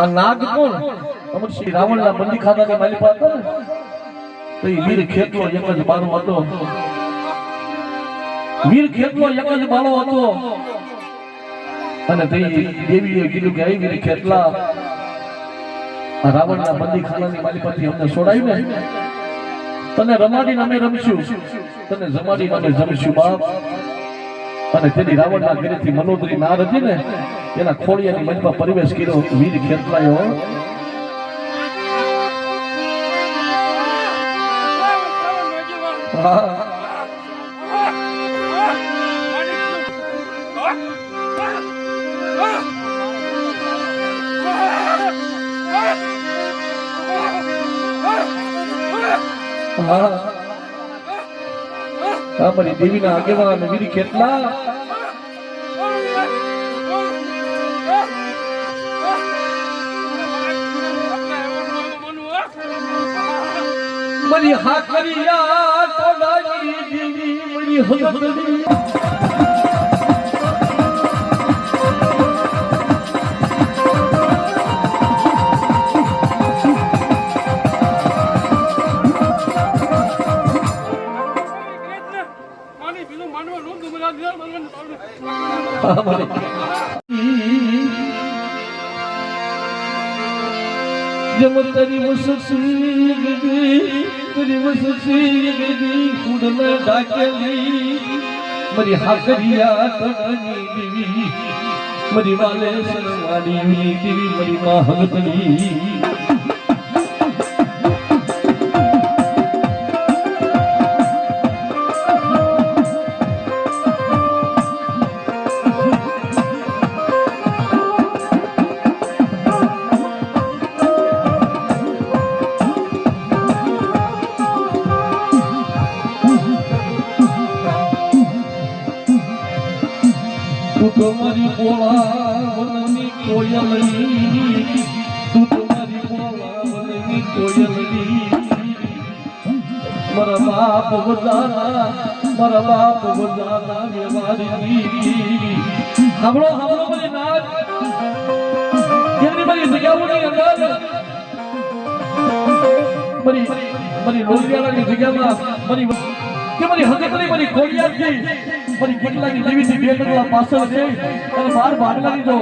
આ નાગ કોણ? અમર શ્રી રાવણના બંદી ખાનાની માલિક હતા ને, તો એ વીર ખેતલો એક જ બાળો હતો. વીર ખેતલો એક જ બાળો હતો. અને તે દેવીએ કીધું કે વીર ખેતલા, આ રાવણના બંદી ખાનાની માલિકથી અમને છોડાયું ને, તને રમાડીને અમે રમશું, તને જમાડીને અમે જમશું બાપ. અને તેની રાવણના ઘરેથી મનોદરી નાર હતી ને, એના ખોડિયાની મનમાં પરિવેશ કર્યો વીર ખેતલાયો. મારી દેવીના આગેવાન વીર ખેતલા મારી હાકરિયા તોડાની દેવી મારી હલકડી जब तेरी मुससी गई खुद में डाकेली मरी हाकरिया तनानी देवी मरी वाले सरवानी देवी मरी मां हगतली तुम्हारी बोलावनी कोयलनी तू तुम्हारी बोलावनी कोयलनी मरा बाप बजाना मेवारी हमरो बड़ी नाच केवली बड़ी जगह अंदर बड़ी लोहियाला की जगह में बड़ी કે મારી હકતરી મારી ખોડિયાર છે મારી કેટલાની દેવી થી બે ટકલા પાછળ છે અને બાર ભાગલાની જો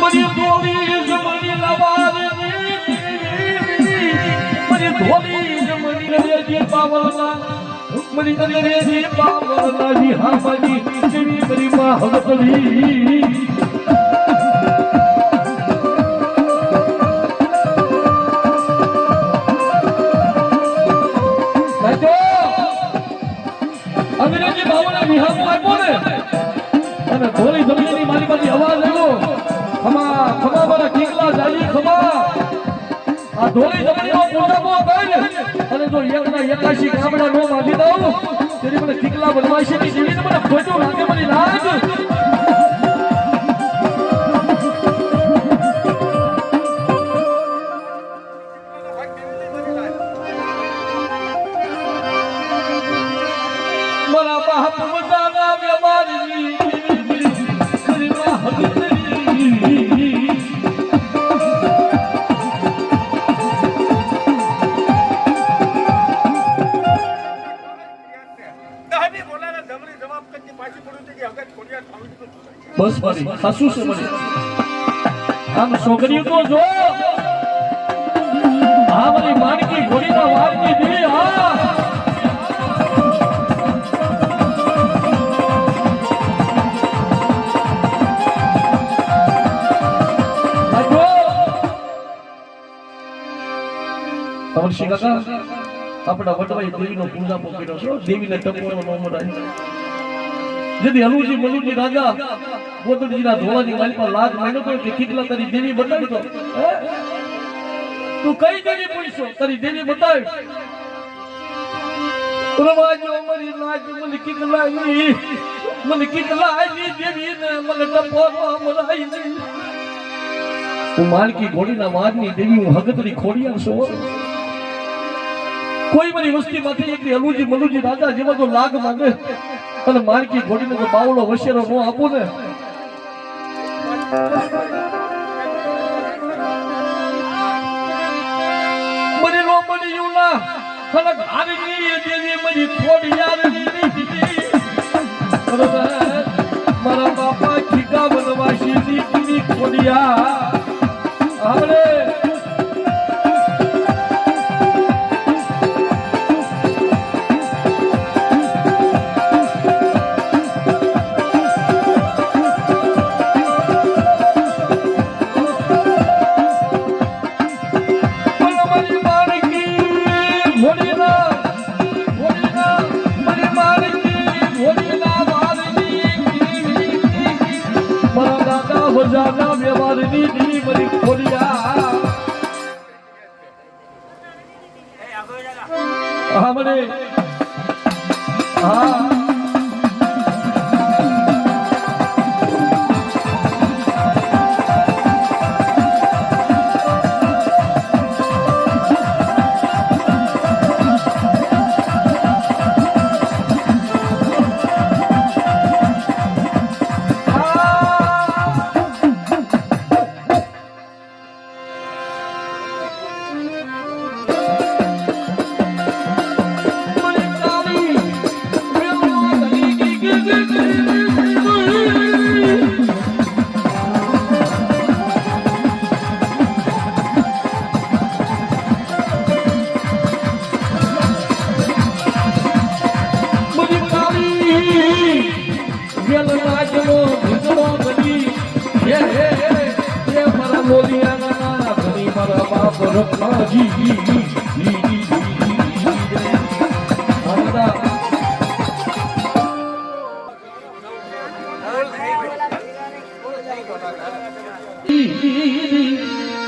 મારી ધોળી જમણી લવારની મારી ધોળી જમણી રેજી પાવના मरी रे पावला जी हमरी देवी मरी मां हगतली जो अंग्रेजी भावना विहार में बोले અને ધોળી જમીનની મારી પાસે અવાજ આવ્યો ખમા મારા ટીકલા જાઈ ખમા આ ધોળી જમીનનો પૂજામો કરે અને જો એકના 81 ગામડા નો માગી દઉં તેરી મને ટીકલા બનવાશે ની દેવીને મને ખોટું લાગે મને લાગ મારા બાપ બજાના વ્યવહારની મારી માં હગતરી बस मारी सासू से मरी हम छोकरियों को जो हमारी मान की घोड़ी का वार की दी અવશ્ય કાકા આપણા વટવાઈ દેવીનો પૂજા પોકેલો છો દેવીને ટપોરો નો મરાય यदि हलूजी मलूजी राजा गोदड़ी ना धोलानी वाली पर लाख महीनों को कितला तेरी देवी बताई तो तू कई देवी पूछो तेरी देवी बताई रवाजो मरी लाज मन कितलाई देवी ने मन टपोरो मराई હું માલકી ઘોડીના વાદની દેવી હું હગતરી ખોડિયાર છું. કોઈ મારી વસ્તીમાંથી એકલી અલુજી મલુજી રાજા જેવા તો લાગ માંગે અને માલકી ઘોડીને તો બાવળો વશેરો ન આપું ને મને નો મળ્યું ના ખલક હારી દેવી મારી ખોડિયાર મારા બાપા ખીકા વનવાસી ની ખોડિયા આપણે જાના વ્યવહારની દી મરી ખોડિયા હા મને હા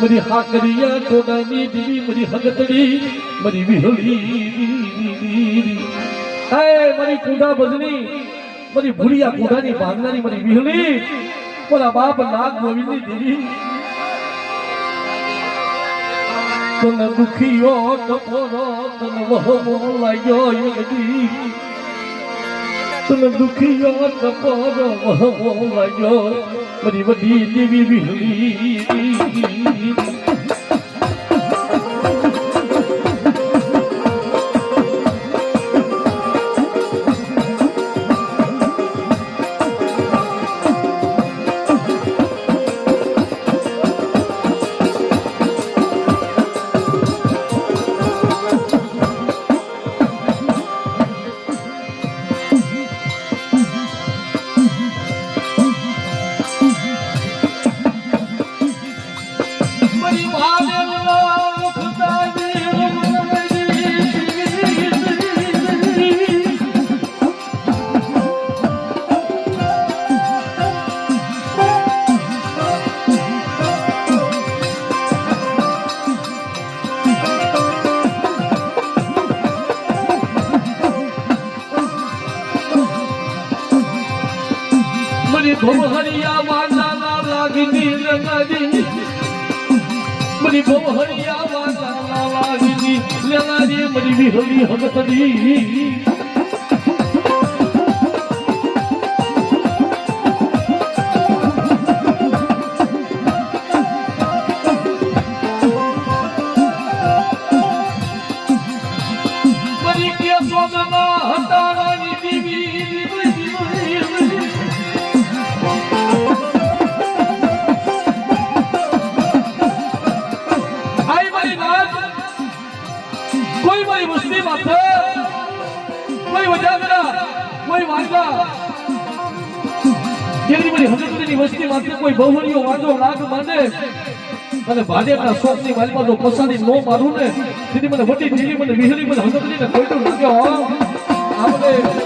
મરી હાકરિયા ટોડાની દીવી મરી હગતડી મરી વિહળી હાય મરી કુંડા બજની મરી ભૂલિયા કુંડાની ભાગનારી મરી વિહળી બોલા બાપ નાગ ગોવિંદની દેવી તન દુખિયો ટપોરો તન વહમો લાગ્યો યગદી તન દુખિયો ટપોરો વહમો લાગ્યો મરી વડી દેવી વિહળી ભવહરિયા વાલા લાગની લગાડી મરી ભવહરિયા વાલા લાગની લગાડી મરી વિહળી હગતડી મરી કે સોના હટાવાની દીવી કોઈ મારી મુસ્લિમ આપે કોઈ વજાગરા કોઈ વાંગા જેની મારી હજરતની વસ્તી માટે કોઈ બહુરીઓ વાંધો લાગ માંડે અને ભાજપના શોખની માલમાં તો પસાડી નો મારું ને તેથી મને વટી દીધી મને વિહળી મને હજરતને કોઈ તો લાગ્યો આપણે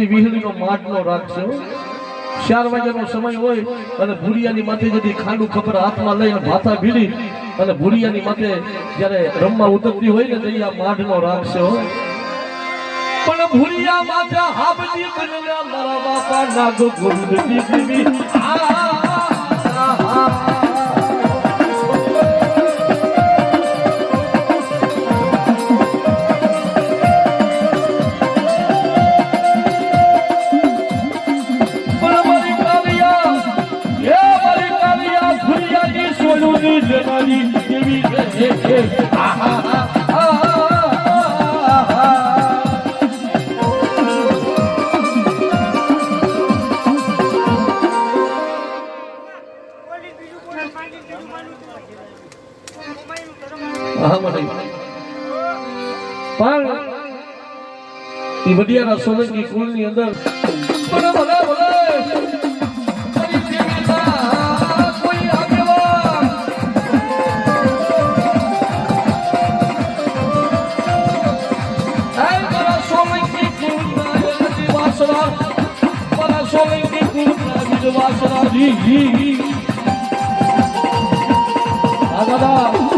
મારી વિહળીનો માટનો રાખશે 4 વાગ્યાનો સમય હોય અને ભૂરિયાની માથે જતી ખાંડું ખબર હાથમાં લઈને ભાથા ભીડી અને ભૂરિયાની માથે જ્યારે રમવા ઉતરતી હોય ને તો આ માટનો રાખશે પણ ભૂરિયા માથે હાબજી બનના મારા બાપા નાગો ગોવિંદની દેવી વડિયાના સોલંકી કુળની અંદર દાદા